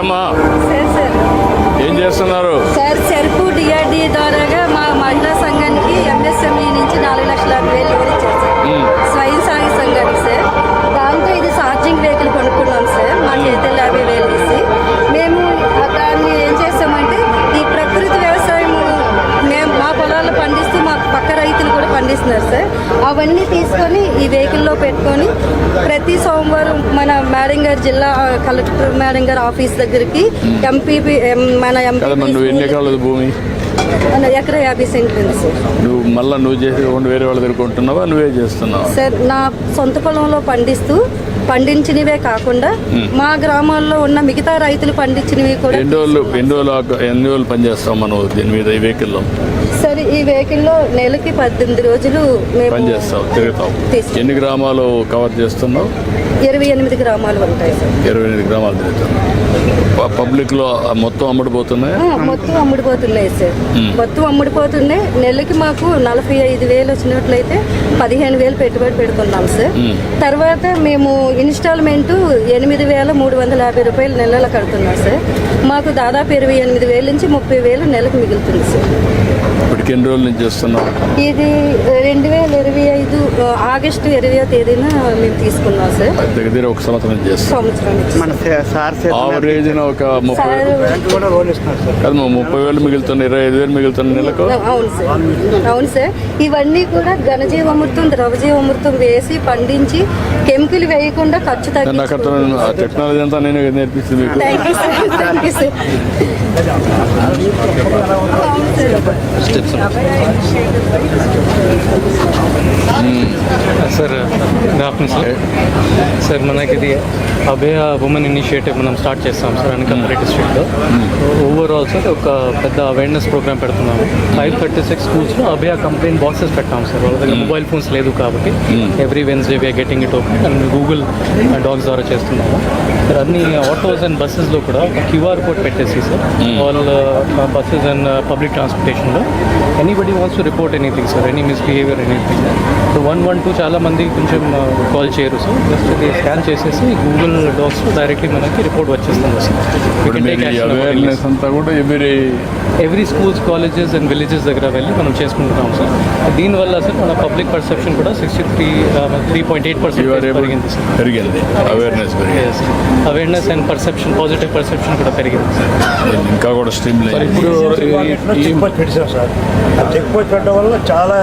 వచ్చామ్మా? Sir ఏం చేస్తున్నారు? Sir చెరుకు డిఆర్డీ ద్వారాగా మా మహిళా సంఘానికి ఎంఎస్ఎంఈ నుంచి 4,50,000 లోన్ ఇచ్చారు సార్. స్వయం సహాయ సంఘానికి సార్. దాంతో ఇది ఛార్జింగ్ వెహికల్ కొనుక్కున్నాం సార్. మా చేతుల్లో 50,000 ఇచ్చి మేము దాన్ని ఏం చేస్తామంటే ఈ ప్రకృతి వ్యవసాయం మేము మా పొలాల్లో పండిస్తూ మా పక్క రైతులు కూడా పండిస్తున్నారు సార్. అవన్నీ తీసుకొని ఈ వెహికల్లో పెట్టుకొని ప్రతి సోమవారం మన మేడం గారు జిల్లా కలెక్టర్ మేడం గారు ఆఫీస్ దగ్గరికి ఎంపీపీ మన నువ్వు ఎన్ని ఎకరాల భూమి? ఎకరా 50 సెంట్లు ఉంది సార్. నువ్వు చేసి వేరే వాళ్ళ దగ్గర కొంటున్నావా, నువ్వే చేస్తున్నావా? సార్ నా సొంత పొలంలో పండించినవే కాకుండా మా గ్రామాల్లో ఉన్న మిగతా రైతులు పండించినవి కూడా. ఎన్ని రోజులు పనిచేస్తావు మనం దీని మీద, ఈ వెహికల్లో? సరే, ఈ వెహికల్లో నెలకి 18 రోజులు మేము పనిచేస్తావు, తిరుగుతావు. ఎన్ని గ్రామాలు కవర్ చేస్తున్నావు? 28 గ్రామాలు ఉంటాయి సార్. 28 గ్రామాలు తిరుగుతావు. పబ్లిక్ లో మొత్తం అమ్ముడుపోతున్నాయి? మొత్తం అమ్ముడుపోతున్నాయి సార్. మొత్తం అమ్ముడుపోతున్నాయి. నెలకి మాకు 45,000 వచ్చినట్లయితే 15,000 పెట్టుబడి పెడుతున్నాం సార్. తర్వాత మేము ఇన్స్టాల్మెంట్ 8,350 రూపాయలు నెలల కడుతున్నాం సార్. మాకు దాదాపు 28,000 నుంచి 30,000 నెలకు మిగులుతుంది సార్. ఇప్పటికి ఎన్ని రోజుల నుంచి చేస్తున్నాం? ఇది 2025 ఆగస్టు 20వ తేదీన మేము తీసుకున్నాం సార్. దగ్గర ఒక సంవత్సరం చేస్తాం. ఒక 30,000 మిగులుతుంది, 25,000 మిగులుతుంది నెలకు. అవును సార్. ఇవన్నీ కూడా ఘనజీవామృతం ద్రవజీవామృతం వేసి పండించి కెమికల్ వేయకుండా ఖర్చు తగ్గించుకుంటాం. టెక్నాలజీ అంతా నేను నేర్పిస్తుంది మీకు. సార్ సార్ మనకి ఇది అభయ ఉమెన్ ఇనిషియేటివ్ మనం స్టార్ట్ చేస్తాం సార్ అనకాపల్లి డిస్ట్రిక్ట్లో. ఓవరాల్ సార్ ఒక పెద్ద అవేర్నెస్ ప్రోగ్రామ్ పెడుతున్నాము. 536 స్కూల్స్లో అభయ కంప్లైంట్ బాక్సెస్ పెట్టాం సార్. వాళ్ళ దగ్గర మొబైల్ ఫోన్స్ లేదు కాబట్టి every Wednesday we are getting it open and Google docs ద్వారా చేస్తున్నాము సార్. అన్ని ఆటోస్ అండ్ బస్సెస్లో కూడా ఒక క్యూఆర్ కోడ్ పెట్టేసి సార్ వాళ్ళ బస్సెస్ అండ్ పబ్లిక్ ట్రాన్స్పోర్టేషన్లో anybody wants to report anything sir, any misbehaviour anything. So 112 చాలా మంది కొంచెం కాల్ చేయరు సార్. జస్ట్ ఇది స్కాన్ చేసేసి గూగుల్ డాగ్స్ డైరెక్ట్లీ మనకి రిపోర్ట్ వచ్చేస్తుంది sir. Every schools colleges and villages దగ్గర వెళ్ళి మనం చేసుకుంటున్నాం సార్. దీనివల్ల సార్ మన పబ్లిక్ పర్సెప్షన్ కూడా 63.8% పెరిగింది sir. Awareness and perception, positive perception కూడా పెరిగింది సార్. ఇంకా కూడా స్ట్రీమ్ లైన్. ఇప్పుడు చెక్ పోస్ట్ పెట్టాం సార్. చెక్ పోస్ట్ పెట్టడం వల్ల చాలా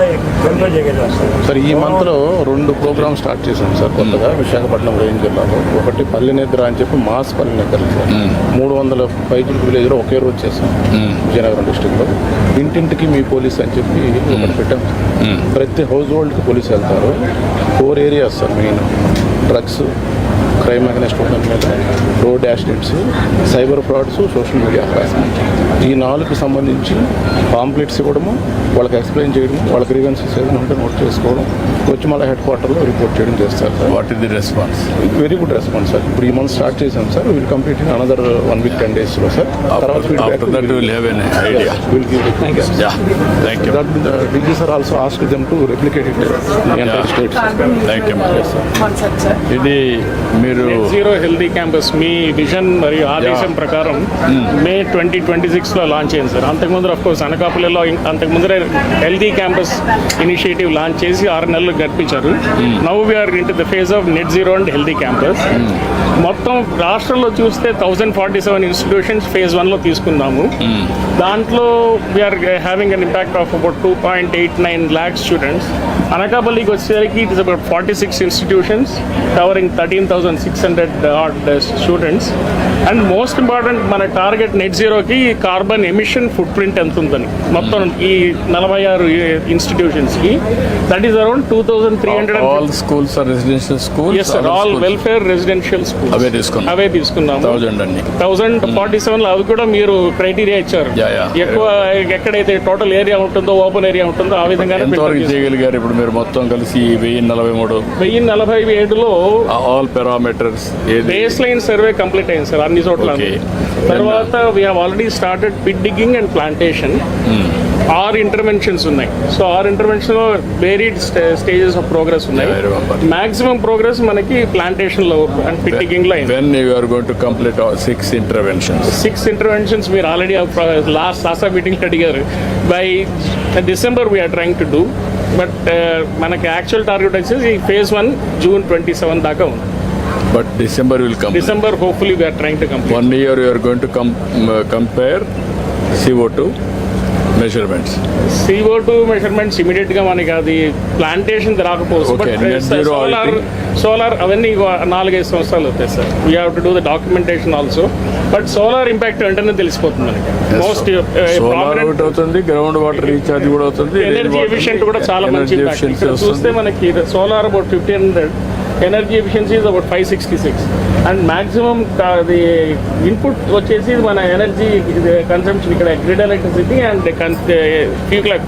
కంట్రోల్ చేయగలిగాం సార్. ఈ మంత్లో 2 ప్రోగ్రామ్స్ స్టార్ట్ చేశాం సార్ కొత్తగా విశాఖపట్నం రేంజ్ జిల్లాలో. ఒకటి పల్లెనిద్ర అని చెప్పి మాస్ పల్లెనిద్ర సార్. 300 పైకి విలేజ్లో ఒకే రోజు చేశాం విజయనగరం డిస్ట్రిక్ట్లో. ఇంటింటికి మీ పోలీస్ అని చెప్పి ఒకటి పెట్టాం. ప్రతి హౌస్ హోల్డ్కి పోలీస్ వెళ్తారు. 4 areas sir main: drugs, crime against women మీద, road accidents, cyber frauds, social media harassment. ఈ 4కి సంబంధించి పాంప్లెట్స్ ఇవ్వడము, వాళ్ళకి ఎక్స్ప్లెయిన్ చేయడం, వాళ్ళ గ్రీవెన్సెస్ ఏదైనా ఉంటే నోట్ చేసుకోవడం, వచ్చి మళ్ళీ హెడ్ క్వార్టర్లో రిపోర్ట్ చేయడం చేస్తారు sir. What is the response? Very good response sir. ఇప్పుడు ఈ మంత్ స్టార్ట్ చేశాం sir. Will complete in another 1 week 10 daysలో సార్. తర్వాత DG sir also asked them to replicate it in the states. ఇది మీరు జీరో హెల్దీ క్యాంపస్ మీ vision మరియు ఆదేశం ప్రకారం మే 2026లో లాంచ్ అయింది సార్. అంతకుముందు ఆఫ్ కోర్స్ అనకాపల్లిలో అంతకుముందరే హెల్దీ క్యాంపస్ ఇనిషియేటివ్ లాంచ్ చేసి 6 నెలలు గడిపించారు. Now we are into the phase of net zero and healthy campus. మొత్తం రాష్ట్రంలో చూస్తే 1047 ఇన్స్టిట్యూషన్స్ ఫేజ్ 1లో తీసుకున్నాము. దాంట్లో we are having an impact of about 2.89 lakh students. అనకాపల్లికి వచ్చేసరికి it is about 46 institutions covering 13,600 odd students. And most important మన target net జీరోకి కార్బన్ ఎమిషన్ ఫుట్ ప్రింట్ ఎంత ఉందని మొత్తం ఈ 46 ఇన్స్టిట్యూషన్స్కి that is around 2,300. All schools are residential schools? Yes sir, all welfare residential schools అవే తీసుకున్నాము. 1047లో అవి కూడా మీరు క్రైటీరియా ఇచ్చారు. ఎక్కువ ఎక్కడైతే టోటల్ ఏరియా ఉంటుందో, ఓపెన్ ఏరియా ఉంటుందో ఆ విధంగా చేయగలిగారు. ఇప్పుడు మీరు మొత్తం కలిసి 1047లో all parameters baseline survey complete అయింది సార్ అన్ని చోట్ల. తర్వాత we have already started pit digging and plantation. 6 interventions ఉన్నాయి. సో 6 ఇంటర్వెన్షన్లో వేరీడ్ స్టేజెస్ ఆఫ్ ప్రోగ్రెస్ ఉన్నాయి. మాక్సిమం ప్రోగ్రెస్ మనకి ప్లాంటేషన్లో అండ్ పిట్ డిగ్గింగ్లో అయింది. When you are going to complete all 6 interventions? 6 interventions we are already last SASA meeting అడిగారు. By December we are trying to do, but మనకి actual target వచ్చేసి phase 1 June 27 దాకా ఉంది. But December will come. December hopefully we are trying to complete. 1 year you are going to compare CO2 measurements. CO2 measurements immediate గా మనకి అది plantation రాకపోవచ్చు. Okay, net zero solar అవన్నీ 4-5 సంవత్సరాలు అవుతాయి sir. We have to do the documentation also. But solar impact వెంటనే తెలిసిపోతుంది మనకి. మోస్ట్ సోలార్ ఒకటి అవుతుంది, గ్రౌండ్ వాటర్ రీఛార్జ్ కూడా అవుతుంది, ఎనర్జీ ఎఫిషియెంట్ కూడా చాలా మంచి impact. ఇక్కడ చూస్తే మనకి solar about 1500, energy efficiency is about 566, and maximum అది ఇన్పుట్ వచ్చేసి మన ఎనర్జీ కన్సంప్షన్ ఇక్కడ grid electricity and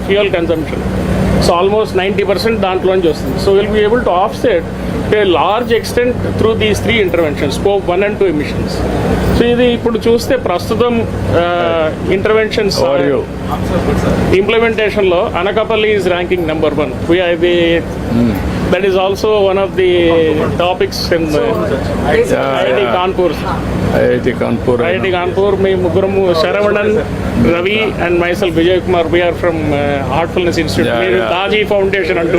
fuel consumption. So almost 90% దాంట్లోంచి వస్తుంది. So will be able to offset a large extent through these 3 interventions, scope 1 and 2 emissions. So ఇది ఇప్పుడు చూస్తే ప్రస్తుతం ఇంటర్వెన్షన్స్ ఇంప్లిమెంటేషన్లో Anakapalli is ranking number 1. That is also one of the topics in IIT Kanpur. IIT Kanpur, me Muguramu Saravanan, Ravi and myself Vijay Kumar, we are from Heartfulness Institute. Taji Foundation and